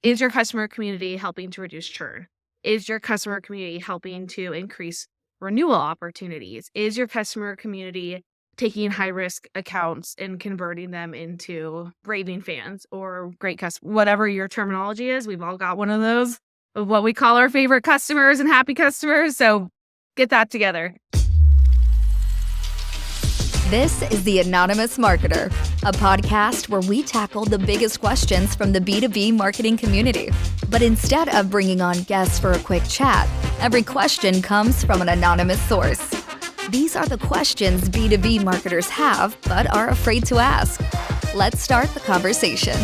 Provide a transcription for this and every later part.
Is your customer community helping to reduce churn? Is your customer community helping to increase renewal opportunities? Is your customer community taking high-risk accounts and converting them into raving fans or great customers? Whatever your terminology is, we've all got one of those of what we call our favorite customers and happy customers. So get that together. This is The Anonymous Marketer, a podcast where we tackle the biggest questions from the B2B marketing community. But instead of bringing on guests for a quick chat, every question comes from an anonymous source. These are the questions B2B marketers have but are afraid to ask. Let's start the conversation.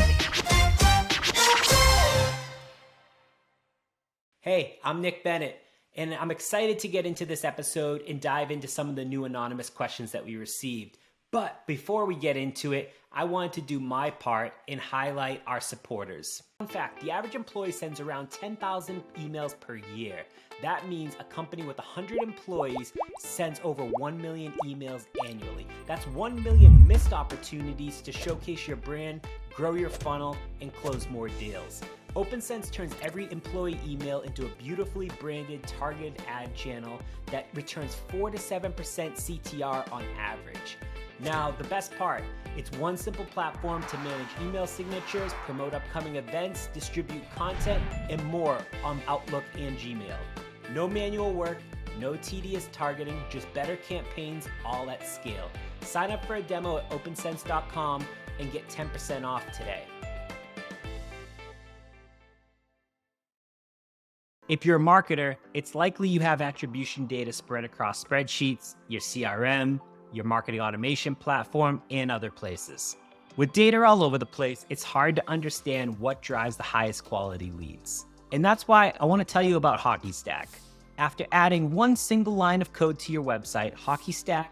Hey, I'm Nick Bennett, and I'm excited to get into this episode and dive into some of the new anonymous questions that we received. But before we get into it, I wanted to do my part and highlight our supporters. In fact, the average employee sends around 10,000 emails per year. That means a company with 100 employees sends over 1 million emails annually. That's 1 million missed opportunities to showcase your brand, grow your funnel, and close more deals. OpenSense turns every employee email into a beautifully branded targeted ad channel that returns 4 to 7% CTR on average. Now, the best part, it's one simple platform to manage email signatures, promote upcoming events, distribute content, and more on Outlook and Gmail. No manual work, no tedious targeting, just better campaigns all at scale. Sign up for a demo at opensense.com and get 10% off today. If you're a marketer, it's likely you have attribution data spread across spreadsheets, your CRM, your marketing automation platform, and other places. With data all over the place, it's hard to understand what drives the highest quality leads. And that's why I want to tell you about HockeyStack. After adding one single line of code to your website, HockeyStack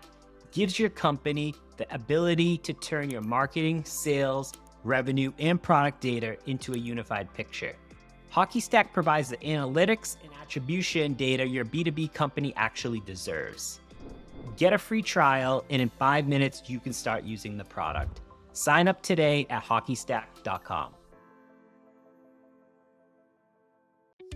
gives your company the ability to turn your marketing, sales, revenue, and product data into a unified picture. HockeyStack provides the analytics and attribution data your B2B company actually deserves. Get a free trial, and in 5 minutes, you can start using the product. Sign up today at hockeystack.com.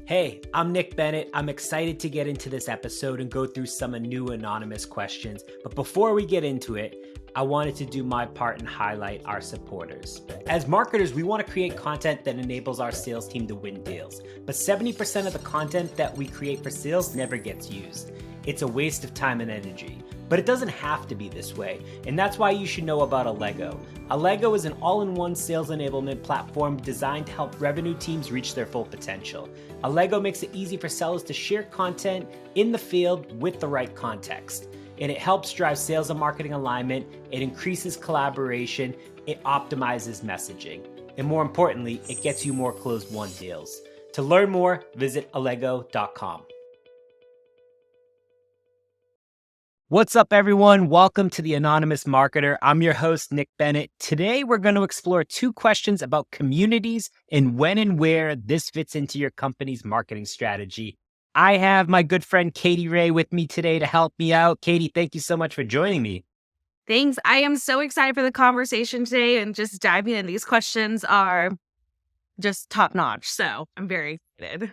Hey, I'm Nick Bennett. I'm excited to get into this episode and go through some new anonymous questions. But before we get into it, I wanted to do my part and highlight our supporters. As marketers, we want to create content that enables our sales team to win deals. But 70% of the content that we create for sales never gets used. It's a waste of time and energy. But it doesn't have to be this way, and that's why you should know about Allego. Allego is an all-in-one sales enablement platform designed to help revenue teams reach their full potential. Allego makes it easy for sellers to share content in the field with the right context, and it helps drive sales and marketing alignment, it increases collaboration, it optimizes messaging, and more importantly, it gets you more closed-won deals. To learn more, visit allego.com. What's up, everyone? Welcome to The Anonymous Marketer. I'm your host, Nick Bennett. Today, we're going to explore 2 questions about communities and when and where this fits into your company's marketing strategy. I have my good friend, Katie Ray, with me today to help me out. Katie, thank you so much for joining me. Thanks. I am so excited for the conversation today, and just diving in. These questions are just top notch. So I'm very excited.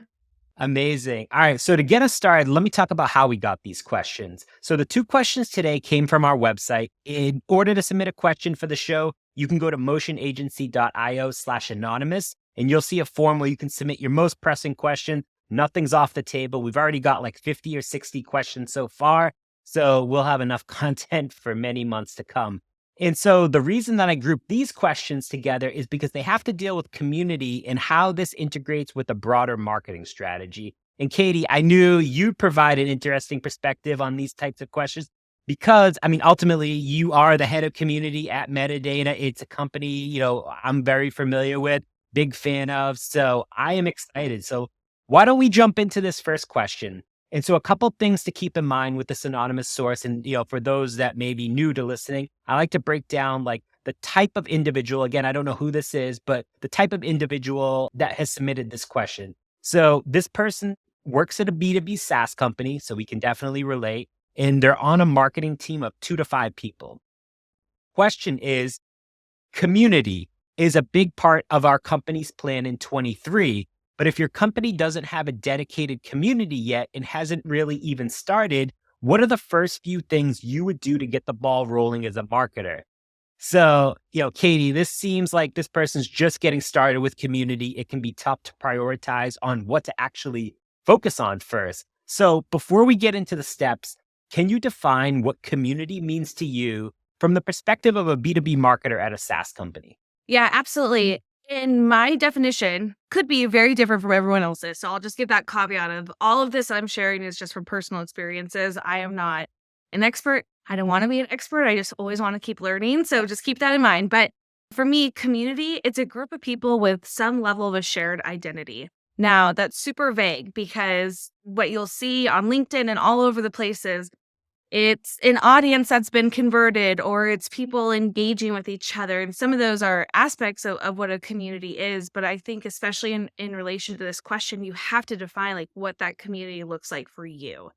Amazing. All right. So to get us started, let me talk about how we got these questions. So the 2 questions today came from our website. In order to submit a question for the show, you can go to motionagency.io/anonymous, and you'll see a form where you can submit your most pressing question. Nothing's off the table. We've already got like 50 or 60 questions so far, so we'll have enough content for many months to come. And so the reason that I grouped these questions together is because they have to deal with community and how this integrates with a broader marketing strategy. And Katie, I knew you'd provide an interesting perspective on these types of questions because, ultimately you are the head of community at Metadata. It's a company, I'm very familiar with, big fan of. So I am excited. So why don't we jump into this first question? And so a couple things to keep in mind with this anonymous source. And, for those that may be new to listening, I like to break down like the type of individual. Again, I don't know who this is, but the type of individual that has submitted this question. So this person works at a B2B SaaS company, so we can definitely relate. And they're on a marketing team of 2 to 5 people. Question is, community, is a big part of our company's plan in 23. But if your company doesn't have a dedicated community yet and hasn't really even started, what are the first few things you would do to get the ball rolling as a marketer? So, Katie, this seems like this person's just getting started with community. It can be tough to prioritize on what to actually focus on first. So before we get into the steps, can you define what community means to you from the perspective of a B2B marketer at a SaaS company? Yeah, absolutely. And my definition could be very different from everyone else's. So I'll just give that caveat of all of this I'm sharing is just from personal experiences. I am not an expert. I don't want to be an expert. I just always want to keep learning. So just keep that in mind. But for me, community, it's a group of people with some level of a shared identity. Now, that's super vague because what you'll see on LinkedIn and all over the places, it's an audience that's been converted or it's people engaging with each other. And some of those are aspects of what a community is. But I think especially in relation to this question, you have to define like what that community looks like for you.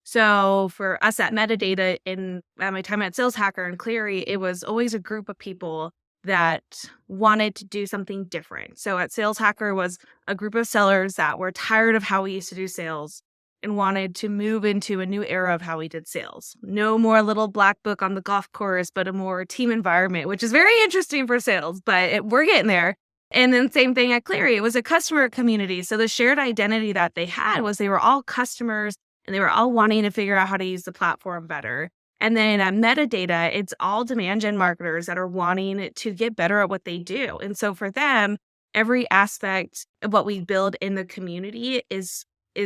So for us at Metadata at my time at Sales Hacker and Cleary, it was always a group of people that wanted to do something different. So at Sales Hacker was a group of sellers that were tired of how we used to do sales and wanted to move into a new era of how we did sales. No more little black book on the golf course, but a more team environment, which is very interesting for sales, but we're getting there. And then same thing at Cleary, it was a customer community. So the shared identity that they had was they were all customers and they were all wanting to figure out how to use the platform better. And then at Metadata, it's all demand gen marketers that are wanting to get better at what they do. And so for them, every aspect of what we build in the community is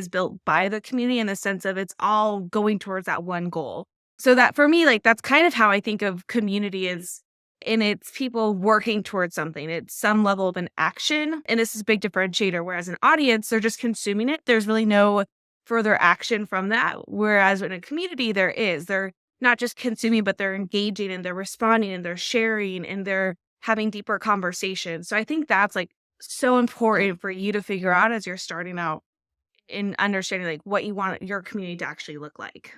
built by the community in the sense of it's all going towards that one goal. So that for me, like that's kind of how I think of community is, and it's people working towards something. It's some level of an action. And this is a big differentiator. Whereas an audience, they're just consuming it. There's really no further action from that. Whereas in a community, they're not just consuming, but they're engaging and they're responding and they're sharing and they're having deeper conversations. So I think that's like so important for you to figure out as you're starting out in understanding like what you want your community to actually look like.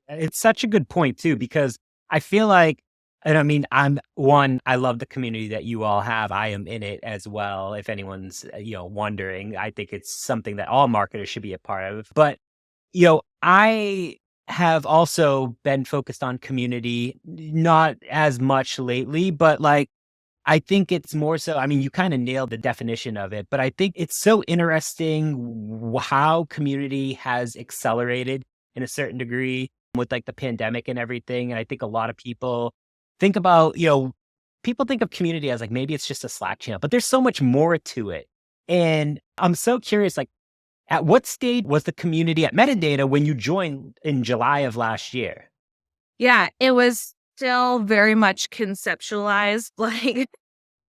It's such a good point too, because I feel like, and I mean, I love the community that you all have. I am in it as well. If anyone's, wondering, I think it's something that all marketers should be a part of. But, I have also been focused on community, not as much lately, but like, I think it's more so, I mean, you kind of nailed the definition of it, but I think it's so interesting how community has accelerated in a certain degree with like the pandemic and everything. And I think a lot of people think about, people think of community as like, maybe it's just a Slack channel, but there's so much more to it. And I'm so curious, like at what stage was the community at Metadata when you joined in July of last year? Yeah, it was still very much conceptualized. Like,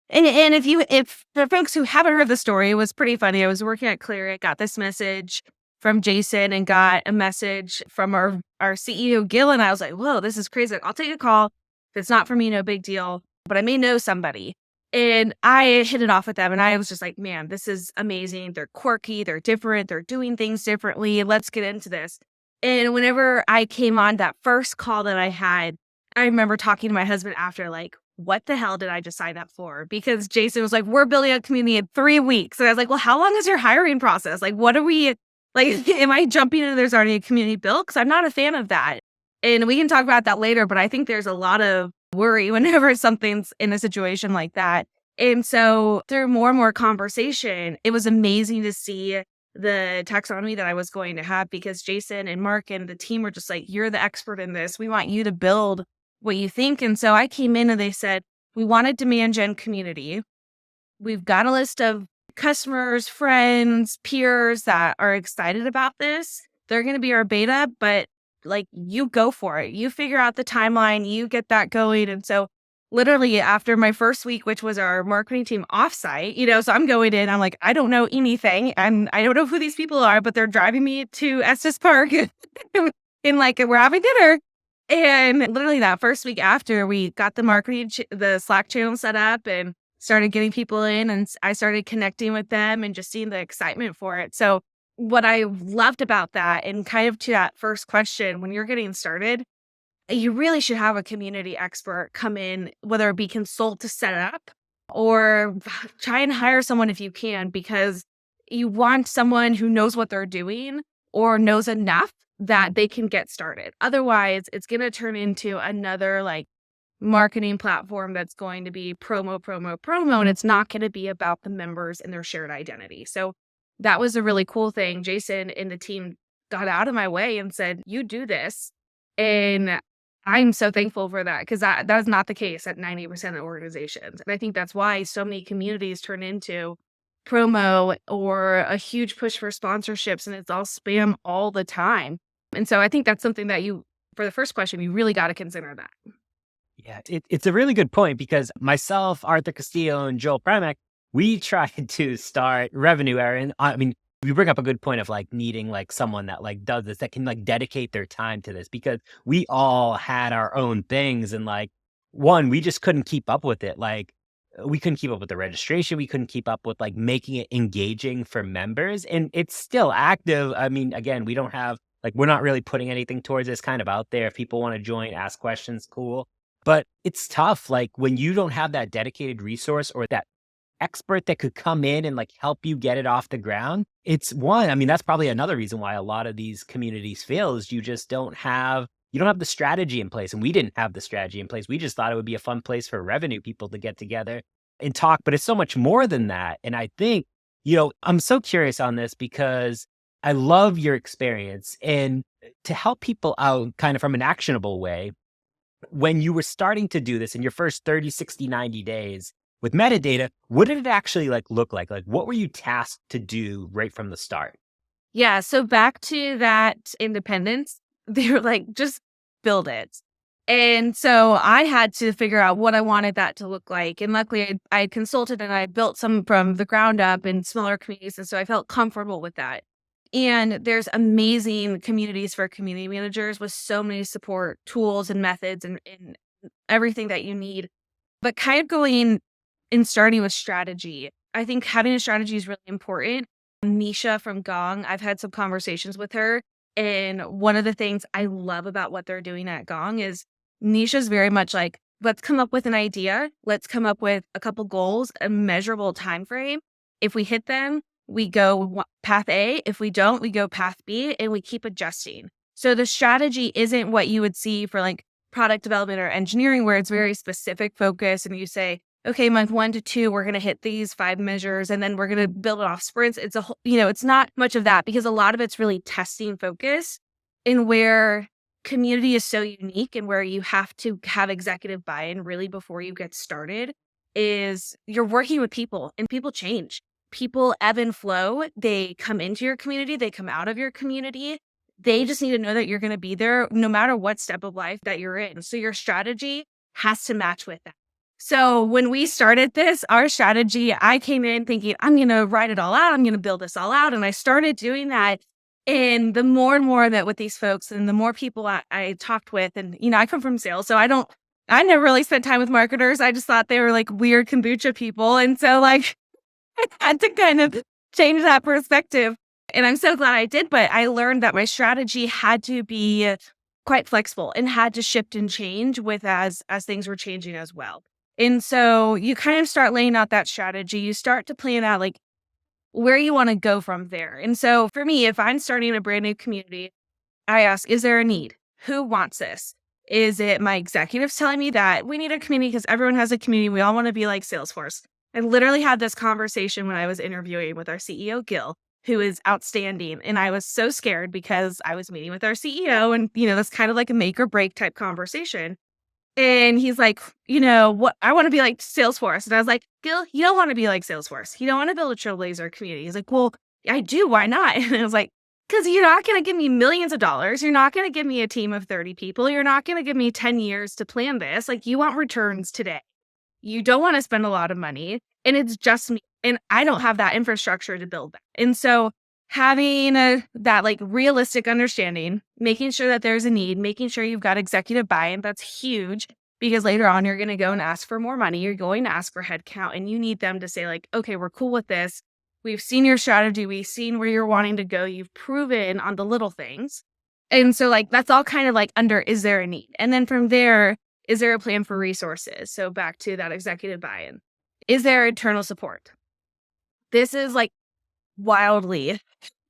and if the folks who haven't heard the story, it was pretty funny. I was working at Clear. I got this message from Jason and got a message from our CEO, Gil. And I was like, whoa, this is crazy. Like, I'll take a call. If it's not for me, no big deal. But I may know somebody. And I hit it off with them. And I was just like, man, this is amazing. They're quirky. They're different. They're doing things differently. Let's get into this. And whenever I came on that first call that I had, I remember talking to my husband after, like, what the hell did I just sign up for? Because Jason was like, we're building a community in 3 weeks. And I was like, well, how long is your hiring process? Like, what are we, like, am I jumping in and there's already a community built? Because I'm not a fan of that. And we can talk about that later, but I think there's a lot of worry whenever something's in a situation like that. And so through more and more conversation, it was amazing to see the taxonomy that I was going to have because Jason and Mark and the team were just like, you're the expert in this. We want you to build what you think. And so I came in and they said, we want a demand gen community. We've got a list of customers, friends, peers that are excited about this. They're going to be our beta, but like you go for it. You figure out the timeline, you get that going. And so literally after my first week, which was our marketing team offsite, so I'm going in, I'm like, I don't know anything. And I don't know who these people are, but they're driving me to Estes Park and like, we're having dinner. And literally that first week after we got the marketing, the Slack channel set up and started getting people in and I started connecting with them and just seeing the excitement for it. So what I loved about that and kind of to that first question, when you're getting started, you really should have a community expert come in, whether it be consult to set it up or try and hire someone if you can, because you want someone who knows what they're doing or knows enough that they can get started. Otherwise, it's going to turn into another like marketing platform that's going to be promo, promo, promo, and it's not going to be about the members and their shared identity. So that was a really cool thing. Jason and the team got out of my way and said, you do this. And I'm so thankful for that, because that is not the case at 90% of organizations. And I think that's why so many communities turn into promo or a huge push for sponsorships, and it's all spam all the time. And so I think that's something that for the first question, you really got to consider that. Yeah, it's a really good point, because myself, Arthur Castillo, and Joel Primack, we tried to start Revenue Era. And I mean, you bring up a good point of like needing like someone that like does this, that can like dedicate their time to this, because we all had our own things. And like, one, we just couldn't keep up with it. Like, we couldn't keep up with the registration. We couldn't keep up with like making it engaging for members. And it's still active. I mean, again, we don't have like, we're not really putting anything towards this, kind of out there. If people want to join, ask questions, cool. But it's tough, like when you don't have that dedicated resource or that expert that could come in and like help you get it off the ground. It's one, I mean, that's probably another reason why a lot of these communities fail, is you just don't have the strategy in place. And we didn't have the strategy in place. We just thought it would be a fun place for revenue people to get together and talk, but it's so much more than that. And I think, I'm so curious on this, because I love your experience, and to help people out kind of from an actionable way, when you were starting to do this in your first 30, 60, 90 days with metadata, what did it actually like look like? Like, what were you tasked to do right from the start? Yeah. So back to that independence, they were like, just build it. And so I had to figure out what I wanted that to look like. And luckily I consulted and I built some from the ground up in smaller communities. And so I felt comfortable with that. And there's amazing communities for community managers with so many support tools and methods and everything that you need. But kind of going and starting with strategy, I think having a strategy is really important. Nisha from Gong, I've had some conversations with her. And one of the things I love about what they're doing at Gong is Nisha's very much like, let's come up with an idea. Let's come up with a couple goals, a measurable time frame. If we hit them, we go path A. If we don't, we go path B, and we keep adjusting. So the strategy isn't what you would see for like product development or engineering, where it's very specific focus. And you say, okay, month 1 to 2, we're going to hit these 5 measures, and then we're going to build it off sprints. It's a whole, it's not much of that, because a lot of it's really testing focus, and where community is so unique and where you have to have executive buy-in really before you get started is you're working with people, and people change. People ebb and flow. They come into your community. They come out of your community. They just need to know that you're going to be there no matter what step of life that you're in. So your strategy has to match with that. So when we started this, our strategy, I came in thinking, I'm going to write it all out. I'm going to build this all out. And I started doing that. And the more and more that with these folks and the more people I talked with, and, I come from sales, so I never really spent time with marketers. I just thought they were like weird kombucha people. And so like, I had to kind of change that perspective. And I'm so glad I did. But I learned that my strategy had to be quite flexible and had to shift and change with as things were changing as well. And so you kind of start laying out that strategy. You start to plan out like where you want to go from there. And so for me, if I'm starting a brand new community, I ask, is there a need? Who wants this? Is it my executives telling me that we need a community because everyone has a community? We all want to be like Salesforce. I literally had this conversation when I was interviewing with our CEO, Gil, who is outstanding. And I was so scared because I was meeting with our CEO and, that's kind of like a make or break type conversation. And he's like, what? I want to be like Salesforce. And I was like, Gil, you don't want to be like Salesforce. You don't want to build a trailblazer community. He's like, well, I do. Why not? And I was like, because you're not going to give me millions of dollars. You're not going to give me a team of 30 people. You're not going to give me 10 years to plan this. Like, you want returns today. You don't want to spend a lot of money, and it's just me. And I don't have that infrastructure to build that. And so having that like realistic understanding, making sure that there's a need, making sure you've got executive buy-in, that's huge, because later on you're going to go and ask for more money. You're going to ask for headcount, and you need them to say like, okay, we're cool with this. We've seen your strategy. We've seen where you're wanting to go. You've proven on the little things. And so like, that's all kind of like under, is there a need? And then from there, is there a plan for resources? So back to that executive buy-in. Is there internal support? This is like wildly,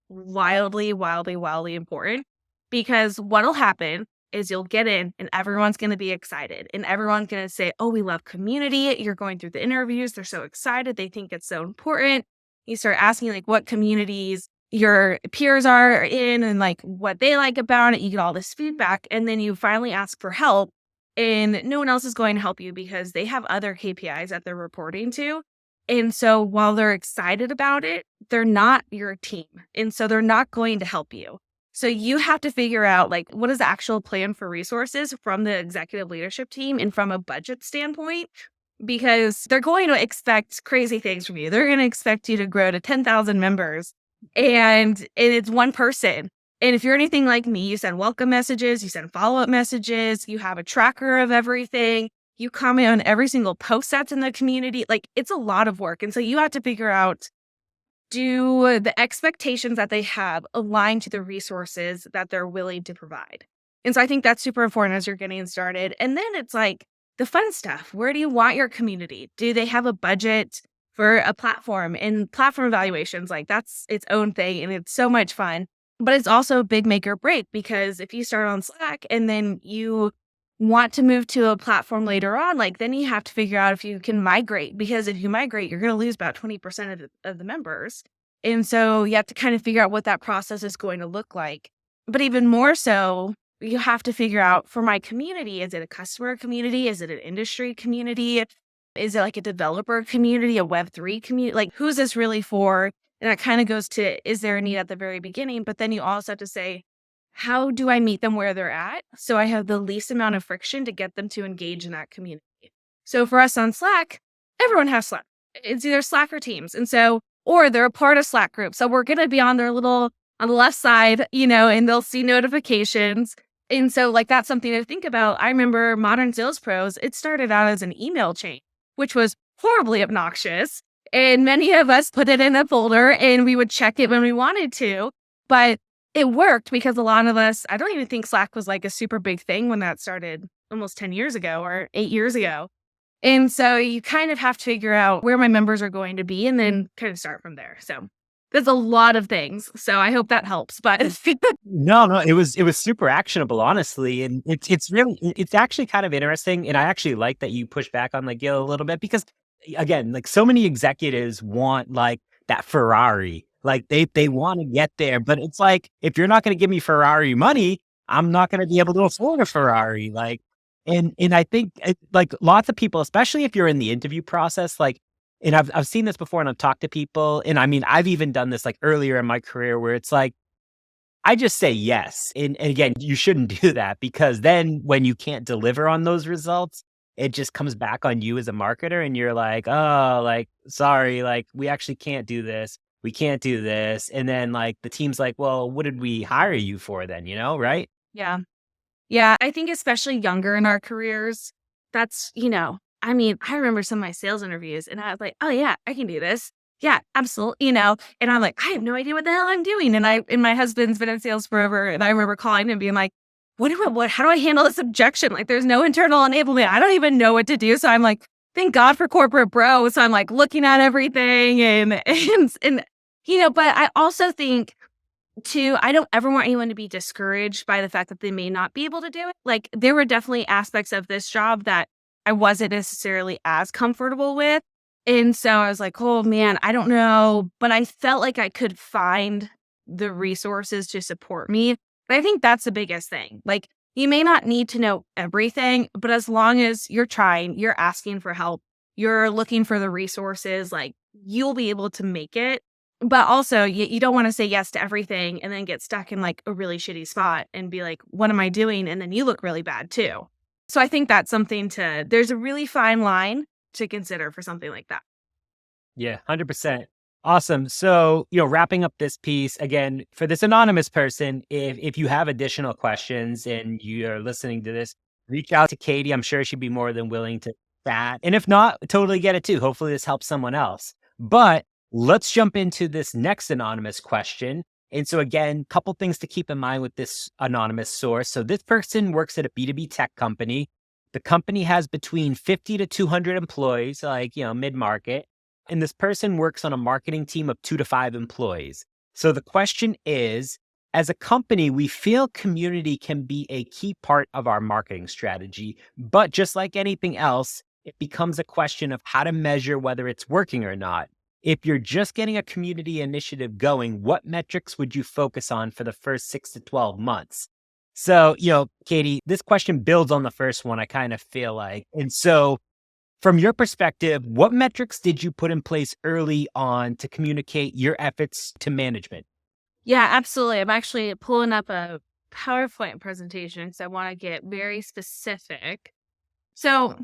wildly important, because what'll happen is you'll get in and everyone's going to be excited and everyone's going to say, oh, we love community. You're going through the interviews. They're so excited. They think it's so important. You start asking like what communities your peers are in and like what they like about it. You get all this feedback and then you finally ask for help and no one else is going to help you because they have other KPIs that they're reporting to. And so while they're excited about it, they're not your team. And so they're not going to help you. So you have to figure out like what is the actual plan for resources from the executive leadership team and from a budget standpoint, because they're going to expect crazy things from you. They're going to expect you to grow to 10,000 members and it's one person. And if you're anything like me, you send welcome messages, you send follow-up messages, you have a tracker of everything. You comment on every single post that's in the community. Like it's a lot of work. And so you have to figure out, do the expectations that they have align to the resources that they're willing to provide? And so I think that's super important as you're getting started. And then it's like the fun stuff. Where do you want your community? Do they have a budget for a platform? And platform evaluations, like that's its own thing and it's so much fun. But it's also a big make or break, because if you start on Slack and then you want to move to a platform later on, like then you have to figure out if you can migrate, because if you migrate, you're going to lose about 20% of the members. And so you have to kind of figure out what that process is going to look like. But even more so, you have to figure out, for my community, is it a customer community? Is it an industry community? Is it like a developer community, a Web3 community? Like who's this really for? And that kind of goes to, is there a need at the very beginning? But then you also have to say, how do I meet them where they're at so I have the least amount of friction to get them to engage in that community? So for us on Slack, everyone has Slack. It's either Slack or Teams. And so, or they're a part of Slack group. So we're going to be on their little, on the left side, and they'll see notifications. And so like, that's something to think about. I remember Modern Sales Pros, it started out as an email chain, which was horribly obnoxious. And many of us put it in a folder and we would check it when we wanted to. But it worked because a lot of us, I don't even think Slack was like a super big thing when that started almost 10 years ago or 8 years ago. And so you kind of have to figure out where my members are going to be and then kind of start from there. So there's a lot of things. So I hope that helps. But No, it was super actionable, honestly. And it's actually kind of interesting. And I actually like that you push back on like Gil a little bit, because again, like so many executives want like that Ferrari. Like they want to get there, but it's like, if you're not going to give me Ferrari money, I'm not going to be able to afford a Ferrari. Like, and I think like lots of people, especially if you're in the interview process, like, and I've seen this before and I've talked to people, and I mean, I've even done this like earlier in my career where it's like, I just say yes. And again, you shouldn't do that, because then when you can't deliver on those results, it just comes back on you as a marketer and you're like, oh, like, sorry, like we actually can't do this. We can't do this. And then like the team's like, well, what did we hire you for then? Right? yeah. Yeah. I think especially younger in our careers, that's, I mean, I remember some of my sales interviews and I was like, oh yeah, I can do this. Yeah, absolutely. And I'm like, I have no idea what the hell I'm doing. And my husband's been in sales forever. And I remember calling him and being like, how do I handle this objection? Like there's no internal enablement. I don't even know what to do. So I'm like, thank God for corporate bro. So I'm like looking at everything and but I also think too, I don't ever want anyone to be discouraged by the fact that they may not be able to do it. Like there were definitely aspects of this job that I wasn't necessarily as comfortable with. And so I was like, oh man, I don't know. But I felt like I could find the resources to support me. But I think that's the biggest thing. Like you may not need to know everything, but as long as you're trying, you're asking for help, you're looking for the resources, like you'll be able to make it. But also you don't want to say yes to everything and then get stuck in like a really shitty spot and be like, what am I doing? And then you look really bad too. So I think that's something there's a really fine line to consider for something like that. Yeah, 100%. Awesome. So, wrapping up this piece again, for this anonymous person, if you have additional questions and you're listening to this, reach out to Katie. I'm sure she'd be more than willing to chat. And if not, totally get it too. Hopefully this helps someone else. But let's jump into this next anonymous question. And so again, couple things to keep in mind with this anonymous source. So this person works at a B2B tech company. The company has between 50 to 200 employees, like, mid-market, and this person works on a marketing team of 2 to 5 employees. So the question is, as a company, we feel community can be a key part of our marketing strategy, but just like anything else, it becomes a question of how to measure whether it's working or not. If you're just getting a community initiative going, what metrics would you focus on for the first 6 to 12 months? So, Katie, this question builds on the first one, I kind of feel like. And so, from your perspective, what metrics did you put in place early on to communicate your efforts to management? Yeah, absolutely. I'm actually pulling up a PowerPoint presentation because I want to get very specific. So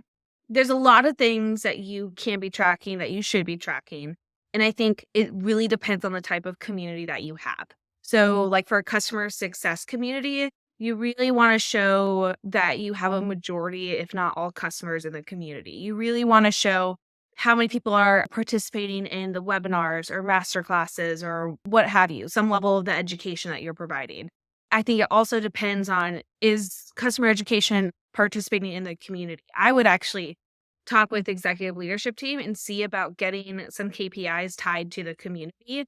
there's a lot of things that you can be tracking that you should be tracking. And I think it really depends on the type of community that you have. So like for a customer success community, you really want to show that you have a majority, if not all customers in the community. You really want to show how many people are participating in the webinars or master classes or what have you, some level of the education that you're providing. I think it also depends on, is customer education participating in the community? I would actually talk with executive leadership team and see about getting some KPIs tied to the community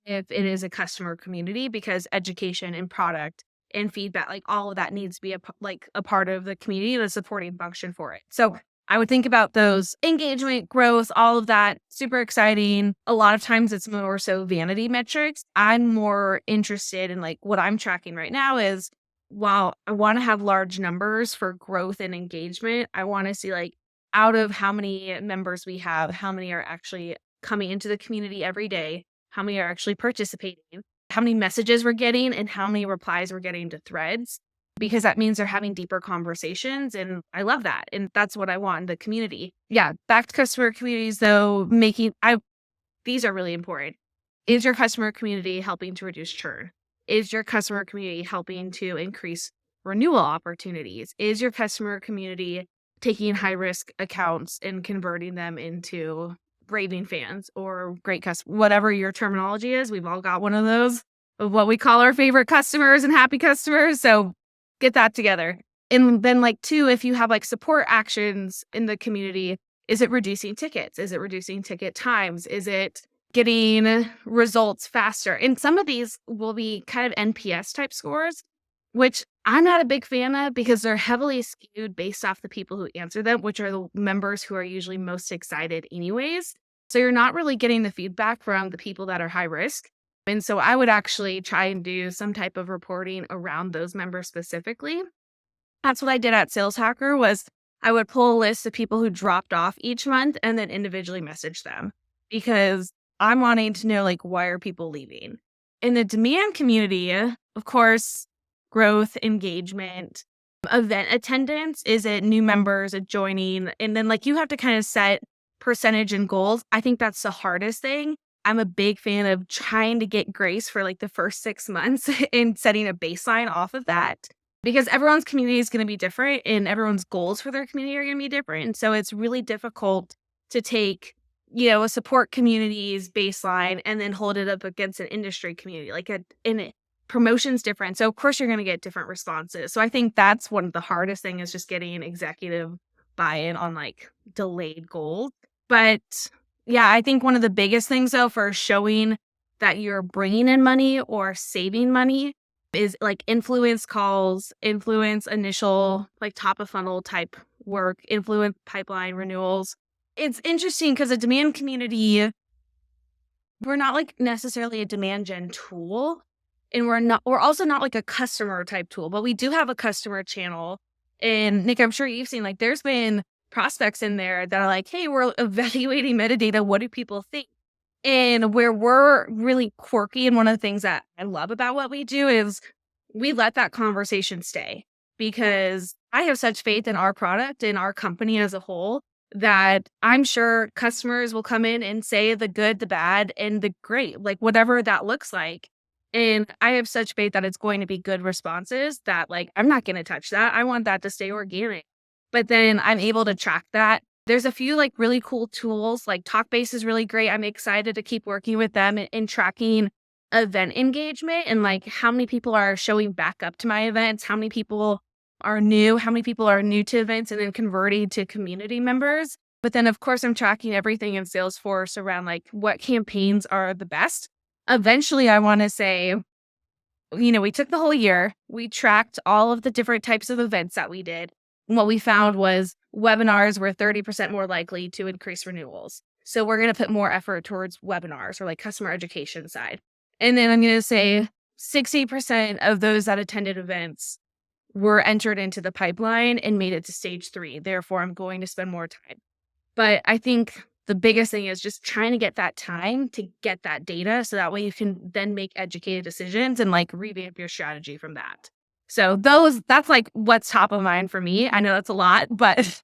if it is a customer community, because education and product and feedback, like all of that needs to be a part of the community, the supporting function for it. So I would think about those engagement, growth, all of that. Super exciting. A lot of times it's more so vanity metrics. I'm more interested in like what I'm tracking right now is, while I want to have large numbers for growth and engagement, I want to see like out of how many members we have, how many are actually coming into the community every day, how many are actually participating, how many messages we're getting, and how many replies we're getting to threads, because that means they're having deeper conversations. And I love that. And that's what I want in the community. Yeah. Back to customer communities though, these are really important. Is your customer community helping to reduce churn? Is your customer community helping to increase renewal opportunities? Is your customer community taking high risk accounts and converting them into raving fans or great customers, whatever your terminology is? We've all got one of those of what we call our favorite customers and happy customers. So get that together. And then like 2, if you have like support actions in the community, is it reducing tickets? Is it reducing ticket times? Is it getting results faster? And some of these will be kind of NPS type scores, which I'm not a big fan of because they're heavily skewed based off the people who answer them, which are the members who are usually most excited anyways. So you're not really getting the feedback from the people that are high risk. And so I would actually try and do some type of reporting around those members specifically. That's what I did at Sales Hacker, was I would pull a list of people who dropped off each month and then individually message them, because I'm wanting to know, like, why are people leaving? In the demand community, of course, growth, engagement, event attendance. Is it new members joining? And then like you have to kind of set percentage and goals. I think that's the hardest thing. I'm a big fan of trying to get grace for like the first 6 months and setting a baseline off of that, because everyone's community is going to be different and everyone's goals for their community are going to be different. And so it's really difficult to take, a support community's baseline and then hold it up against an industry community. Promotion's different. So of course you're going to get different responses. So I think that's one of the hardest things, is just getting executive buy-in on like delayed goals. But yeah, I think one of the biggest things though for showing that you're bringing in money or saving money is like influence calls, influence initial, like top of funnel type work, influence pipeline renewals. It's interesting because a demand community, we're not like necessarily a demand gen tool, and we're also not like a customer type tool, but we do have a customer channel. And Nick, I'm sure you've seen, like, there's been prospects in there that are like, hey, we're evaluating metadata. What do people think? And where we're really quirky, and one of the things that I love about what we do is we let that conversation stay, because I have such faith in our product and our company as a whole that I'm sure customers will come in and say the good, the bad, and the great, like whatever that looks like. And I have such faith that it's going to be good responses that, like, I'm not going to touch that. I want that to stay organic. But then I'm able to track that. There's a few like really cool tools, like Talkbase is really great. I'm excited to keep working with them and tracking event engagement and like how many people are showing back up to my events, how many people are new, how many people are new to events and then converting to community members. But then, of course, I'm tracking everything in Salesforce around like what campaigns are the best. Eventually, I want to say, we took the whole year, we tracked all of the different types of events that we did. And what we found was webinars were 30% more likely to increase renewals. So we're going to put more effort towards webinars or like customer education side. And then I'm going to say 60% of those that attended events were entered into the pipeline and made it to stage 3. Therefore, I'm going to spend more time. But I think the biggest thing is just trying to get that time to get that data so that way you can then make educated decisions and like revamp your strategy from that. So that's like what's top of mind for me. I know that's a lot, but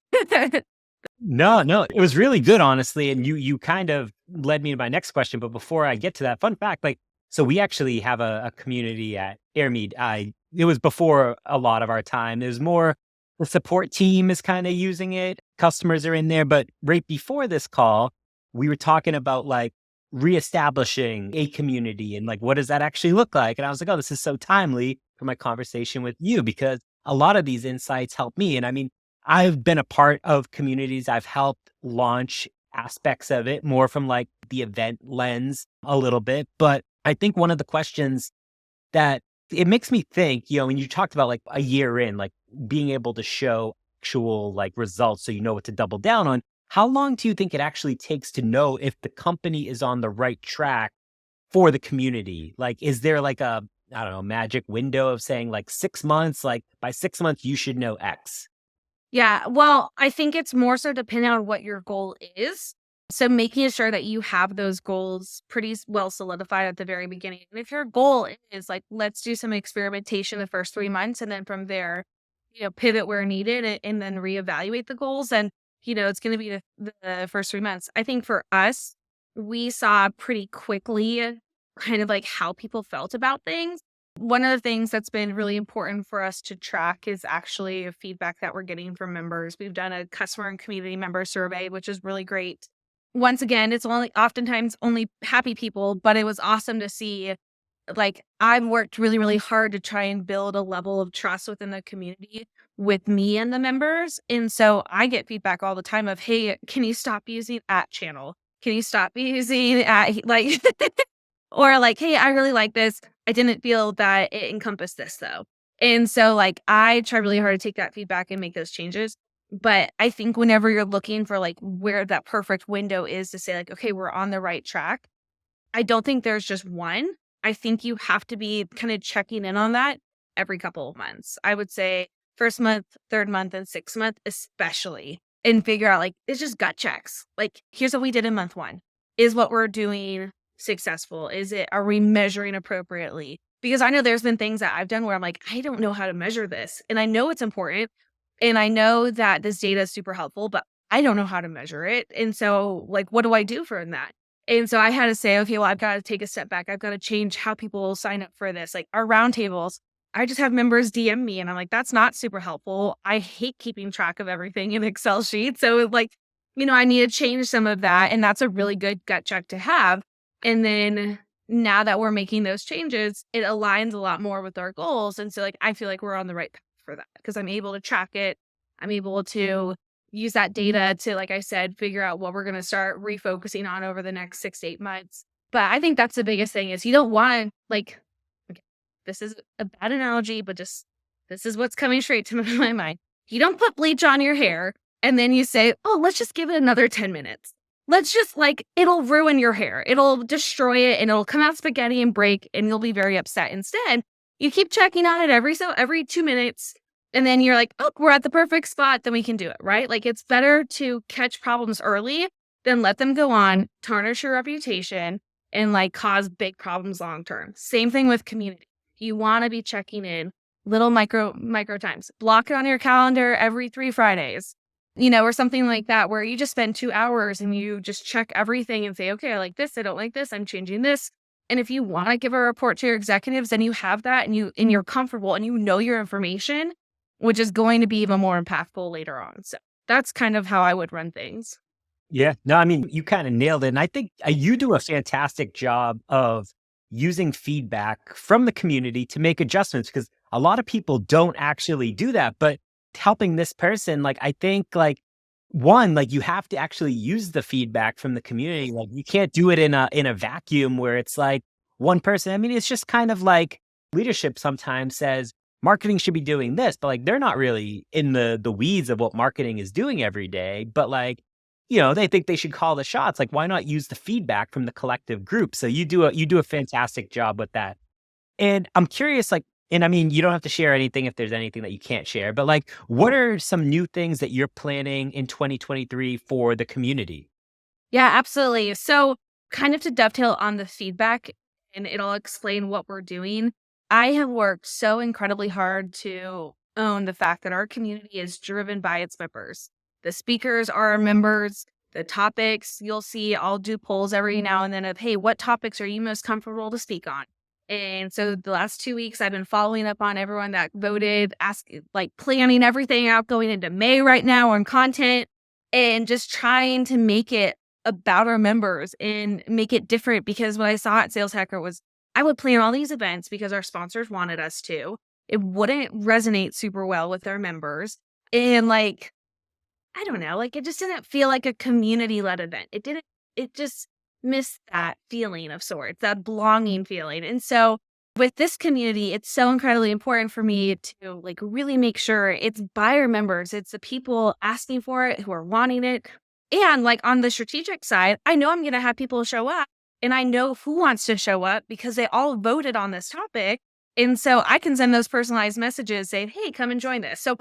No, it was really good, honestly. And you kind of led me to my next question. But before I get to that, fun fact, so we actually have a community at Airmead. It was before a lot of our time. It was more the support team is kind of using it. Customers are in there. But right before this call, we were talking about like reestablishing a community and like, what does that actually look like? And I was like, oh, this is so timely for my conversation with you because a lot of these insights help me. And I mean, I've been a part of communities. I've helped launch aspects of it more from like the event lens a little bit. But I think one of the questions that it makes me think, when you talked about like a year in, like being able to show actual like results so you know what to double down on, how long do you think it actually takes to know if the company is on the right track for the community? Like, is there like a, I don't know, magic window of saying like 6 months, like by 6 months, you should know X? yeah, well, I think it's more so depending on what your goal is. So making sure that you have those goals pretty well solidified at the very beginning. And if your goal is like, let's do some experimentation the first 3 months, and then from there, pivot where needed and then reevaluate the goals. And, it's going to be the first 3 months. I think for us, we saw pretty quickly kind of like how people felt about things. One of the things that's been really important for us to track is actually feedback that we're getting from members. We've done a customer and community member survey, which is really great. Once again, it's oftentimes only happy people, but it was awesome to see. Like, I've worked really, really hard to try and build a level of trust within the community with me and the members. And so I get feedback all the time of, hey, can you stop using @channel? Can you stop using like, or like, hey, I really like this. I didn't feel that it encompassed this though. And so like, I try really hard to take that feedback and make those changes. But I think whenever you're looking for like where that perfect window is to say like, okay, we're on the right track, I don't think there's just one. I think you have to be kind of checking in on that every couple of months. I would say first month, third month, and 6th month, especially, and figure out like, it's just gut checks. Like, here's what we did in month 1. Is what we're doing successful? Are we measuring appropriately? Because I know there's been things that I've done where I'm like, I don't know how to measure this. And I know it's important. And I know that this data is super helpful, but I don't know how to measure it. And so like, what do I do for that? And so I had to say, okay, well, I've got to take a step back. I've got to change how people sign up for this. Like our roundtables, I just have members DM me and I'm like, that's not super helpful. I hate keeping track of everything in Excel sheets. So like, I need to change some of that. And that's a really good gut check to have. And then now that we're making those changes, it aligns a lot more with our goals. And so like, I feel like we're on the right path for that because I'm able to track it. I'm able to use that data to, like I said, figure out what we're going to start refocusing on over the next 6 to 8 months. But I think that's the biggest thing is you don't want to like, okay, this is a bad analogy, but just this is what's coming straight to my mind. You don't put bleach on your hair and then you say, oh, let's just give it another 10 minutes. Let's just like, it'll ruin your hair. It'll destroy it and it'll come out spaghetti and break and you'll be very upset. Instead, you keep checking on it every 2 minutes. And then you're like, oh, we're at the perfect spot, then we can do it, right? Like it's better to catch problems early than let them go on, tarnish your reputation, and like cause big problems long term. Same thing with community. You want to be checking in little micro times. Block it on your calendar every 3 Fridays, or something like that, where you just spend 2 hours and you just check everything and say, okay, I like this, I don't like this, I'm changing this. And if you want to give a report to your executives, then you have that and you're comfortable and you know your information, which is going to be even more impactful later on. So that's kind of how I would run things. Yeah, no, I mean, you kind of nailed it. And I think you do a fantastic job of using feedback from the community to make adjustments because a lot of people don't actually do that. But helping this person, like, I think like one, like you have to actually use the feedback from the community. Like you can't do it in a vacuum where it's like one person. I mean, it's just kind of like leadership sometimes says marketing should be doing this, but like they're not really in the weeds of what marketing is doing every day. But like, they think they should call the shots. Like, why not use the feedback from the collective group? So you do a fantastic job with that. And I'm curious, like, and I mean, you don't have to share anything if there's anything that you can't share, but like, what are some new things that you're planning in 2023 for the community? Yeah, absolutely. So, kind of to dovetail on the feedback, and it'll explain what we're doing. I have worked so incredibly hard to own the fact that our community is driven by its members. The speakers are our members. The topics you'll see, I'll do polls every now and then of, hey, what topics are you most comfortable to speak on? And so the last 2 weeks, I've been following up on everyone that voted, planning everything out going into May right now on content and just trying to make it about our members and make it different. Because what I saw at Sales Hacker was I would plan all these events because our sponsors wanted us to. It wouldn't resonate super well with our members. And like, I don't know, like it just didn't feel like a community led event. It just missed that feeling of sorts, that belonging feeling. And so with this community, it's so incredibly important for me to like really make sure it's by our members. It's the people asking for it who are wanting it. And like on the strategic side, I know I'm going to have people show up and I know who wants to show up because they all voted on this topic. And so I can send those personalized messages saying, hey, come and join this. So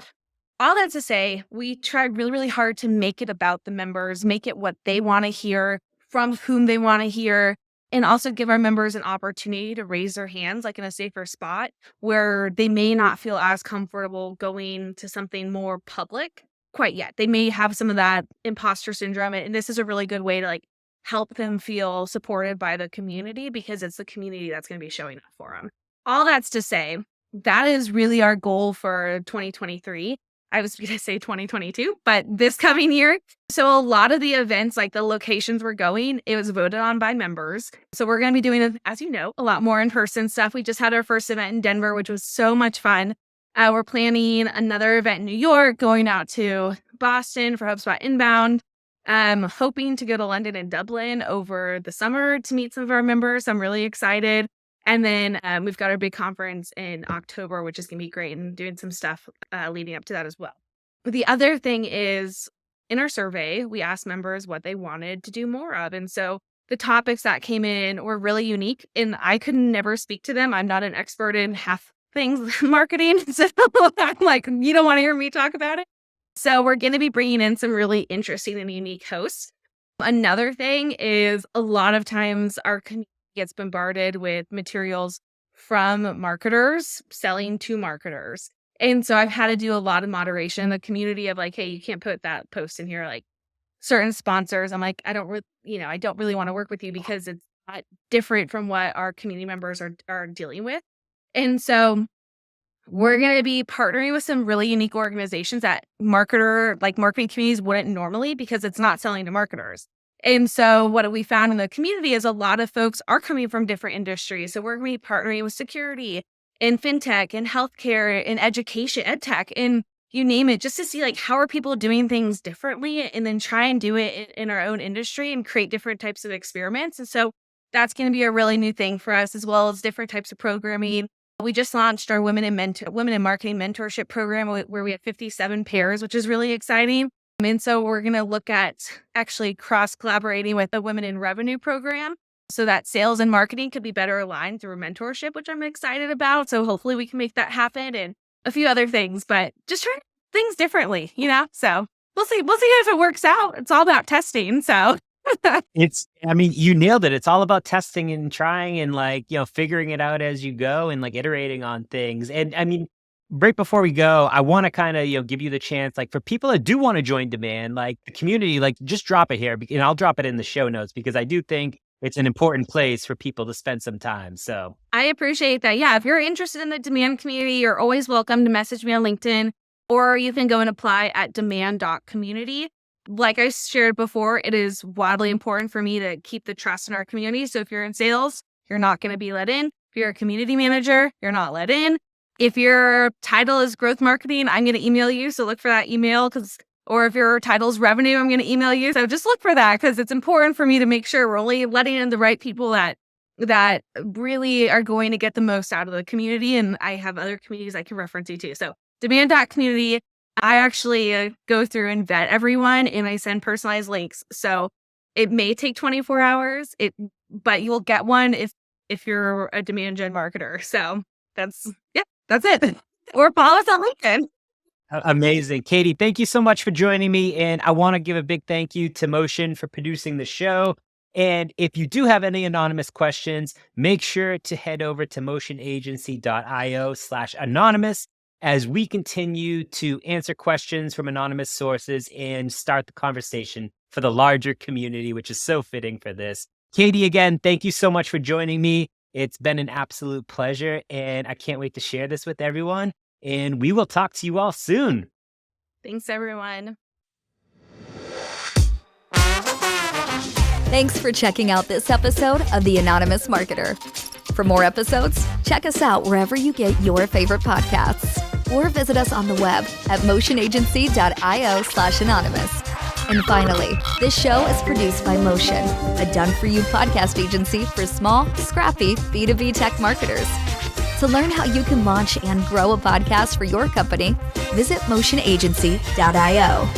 all that to say, we tried really, really hard to make it about the members, make it what they want to hear, from whom they want to hear, and also give our members an opportunity to raise their hands, like in a safer spot where they may not feel as comfortable going to something more public quite yet. They may have some of that imposter syndrome, and this is a really good way to like help them feel supported by the community because it's the community that's going to be showing up for them. All that's to say, that is really our goal for 2023. I was going to say 2022, but this coming year. So a lot of the events, like the locations we're going, it was voted on by members. So we're going to be doing, as you know, a lot more in-person stuff. We just had our first event in Denver, which was so much fun. We're planning another event in New York, going out to Boston for HubSpot Inbound. Hoping to go to London and Dublin over the summer to meet some of our members. I'm really excited. And then we've got our big conference in October, which is going to be great, and doing some stuff leading up to that as well. But the other thing is, in our survey, we asked members what they wanted to do more of. And so the topics that came in were really unique, and I could never speak to them. I'm not an expert in half things marketing. So I'm like, you don't want to hear me talk about it. So we're going to be bringing in some really interesting and unique hosts. Another thing is a lot of times our community gets bombarded with materials from marketers selling to marketers. And so I've had to do a lot of moderation in the community of like, hey, you can't put that post in here. Like certain sponsors, I'm like, I don't really want to work with you because it's not different from what our community members are dealing with. And so we're going to be partnering with some really unique organizations that marketing communities wouldn't normally because it's not selling to marketers. And so what we found in the community is a lot of folks are coming from different industries. So we're going to be partnering with security and fintech and healthcare and education, ed tech, and you name it, just to see like how are people doing things differently and then try and do it in our own industry and create different types of experiments. And so that's going to be a really new thing for us, as well as different types of programming. We just launched our Women in Marketing Mentorship Program where we have 57 pairs, which is really exciting. And so we're going to look at actually cross-collaborating with the Women in Revenue program so that sales and marketing could be better aligned through mentorship, which I'm excited about. So hopefully we can make that happen and a few other things, but just trying things differently, So we'll see if it works out. It's all about testing. So you nailed it. It's all about testing and trying and like, figuring it out as you go and like iterating on things. And I mean, right before we go, I want to kind of, give you the chance, like for people that do want to join Demand, like the community, like just drop it here and I'll drop it in the show notes because I do think it's an important place for people to spend some time. So I appreciate that. Yeah. If you're interested in the Demand community, you're always welcome to message me on LinkedIn, or you can go and apply at demand.community. Like I shared before, it is wildly important for me to keep the trust in our community. So if you're in sales, you're not going to be let in. If you're a community manager, you're not let in. If your title is growth marketing, I'm going to email you. So look for that email or if your title is revenue, I'm going to email you. So just look for that because it's important for me to make sure we're only letting in the right people that really are going to get the most out of the community. And I have other communities I can reference you to. So demand.community, I actually go through and vet everyone and I send personalized links. So it may take 24 hours, but you'll get one if you're a demand gen marketer. So that's it. Or follow us on LinkedIn. Amazing. Katie, thank you so much for joining me. And I want to give a big thank you to Motion for producing the show. And if you do have any anonymous questions, make sure to head over to motionagency.io/anonymous as we continue to answer questions from anonymous sources and start the conversation for the larger community, which is so fitting for this. Katie, again, thank you so much for joining me. It's been an absolute pleasure, and I can't wait to share this with everyone. And we will talk to you all soon. Thanks, everyone. Thanks for checking out this episode of The Anonymous Marketer. For more episodes, check us out wherever you get your favorite podcasts, or visit us on the web at motionagency.io/anonymous. And finally, this show is produced by Motion, a done-for-you podcast agency for small, scrappy B2B tech marketers. To learn how you can launch and grow a podcast for your company, visit motionagency.io.